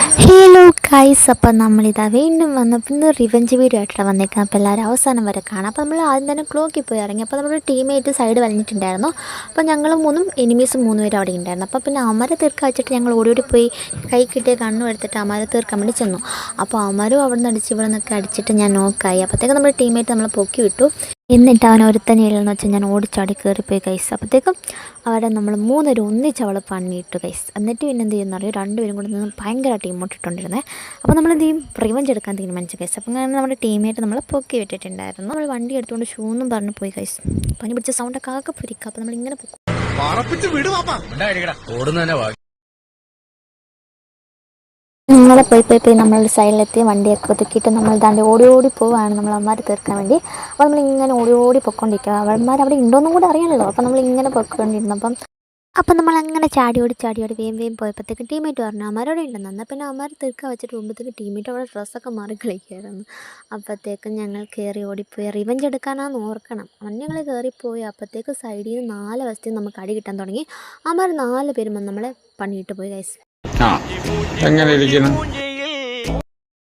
Hello guys, അപ്പോൾ നമ്മളിതാ വീണ്ടും വന്നപ്പോൾ ഇന്ന് റിവെഞ്ച് വീഡിയോ ആയിട്ടാണ് വന്നേക്കാം. അപ്പോൾ എല്ലാവരും അവസാനം വരെ കാണാം. അപ്പോൾ നമ്മൾ ആദ്യം തന്നെ ക്ലോക്കിൽ പോയി ഇറങ്ങി. അപ്പോൾ നമ്മുടെ ടീമേറ്റ് സൈഡ് വലിഞ്ഞിട്ടുണ്ടായിരുന്നു. അപ്പോൾ ഞങ്ങൾ മൂന്നും എനിമീസും 3 പേരും അവിടെ ഉണ്ടായിരുന്നു. അപ്പോൾ പിന്നെ അമര തീർക്കാൻ വെച്ചിട്ട് ഞങ്ങൾ ഓടി പോയി കൈ കിട്ടിയ കണ്ണും എടുത്തിട്ട് അമര തീർക്കാൻ വേണ്ടി ചെന്നു. അപ്പോൾ അമരും അവിടെ നിന്ന് അടിച്ച് ഇവിടെ നിന്നൊക്കെ അടിച്ചിട്ട് ഞാൻ നോക്കായി. അപ്പോഴത്തേക്കും നമ്മുടെ ടീമേറ്റ് നമ്മളെ പൊക്കി വിട്ടു. എന്നിട്ട് അവൻ ഒരുത്തനെയില്ലെന്ന് വെച്ചാൽ ഞാൻ ഓടിച്ചാടി കയറിപ്പോയി കൈസ്. അപ്പോഴത്തേക്കും അവിടെ നമ്മൾ 3 പേരും ഒന്നിച്ച് അവൾ പണിയിട്ടു കൈസ്. എന്നിട്ട് പിന്നെ എന്ത് ചെയ്യുന്ന അറിയോ, 2 പേരും കൂടെ നിന്ന് ഭയങ്കര ടീമോട്ടിട്ടുണ്ടിരുന്നത്. അപ്പോൾ നമ്മൾ എന്ത് ചെയ്യും, റിവഞ്ച് എടുക്കാൻ തീരുമാനിച്ചു കൈസ്. അപ്പം അങ്ങനെ നമ്മുടെ ടീമേറ്റ് നമ്മളെ പൊക്കി വിട്ടിട്ടുണ്ടായിരുന്നു. നമ്മൾ വണ്ടി എടുത്തുകൊണ്ട് ഷൂ എന്നും പറഞ്ഞു പോയി കൈസ്. പനി പിടിച്ച സൗണ്ടൊക്കെ ആകെ പൊരിക്കുക. അപ്പോൾ നമ്മളിങ്ങനെ പോകും. നമ്മളെ പോയി നമ്മളുടെ സൈഡിലെത്തി വണ്ടിയൊക്കെ ഒതുക്കിയിട്ട് നമ്മൾ താണ്ടി ഓടി പോവുകയാണ് നമ്മൾ അവന്മാർ തീർക്കാൻ വേണ്ടി. അപ്പോൾ നമ്മളിങ്ങനെ ഓടി പൊയ്ക്കൊണ്ടിരിക്കുക. അവന്മാർ അവിടെ ഉണ്ടോയെന്നും കൂടെ അറിയണമല്ലോ. അപ്പോൾ നമ്മളിങ്ങനെ പൊയ്ക്കൊണ്ടിരുന്നു. അപ്പം നമ്മളങ്ങനെ ചാടിയോടി വേഗം പോയപ്പോഴത്തേക്ക് ടീമേറ്റ് പറഞ്ഞു അവന്മാരോടെ ഉണ്ടെന്ന്. എന്നാൽ പിന്നെ അവന്മാർ തീർക്കാൻ വെച്ചിട്ട് പോകുമ്പോഴത്തേക്ക് ടീമേറ്റ് അവിടെ ഡ്രസ്സൊക്കെ മാറി കളിക്കുകയായിരുന്നു. അപ്പോഴത്തേക്കും ഞങ്ങൾ കയറി ഓടിപ്പോയി റിവഞ്ച് എടുക്കാനാണെന്ന് ഓർക്കണം. ഞങ്ങൾ കയറിപ്പോയി. അപ്പോഴത്തേക്ക് സൈഡിൽ നിന്ന് 4 വശത്തിൽ നമുക്ക് അടി കിട്ടാൻ തുടങ്ങി. അവന്മാർ 4 പേരും നമ്മളെ പണിയിട്ട് പോയി ഗൈസ്. എങ്ങനെ ഇരിക്കുന്നു?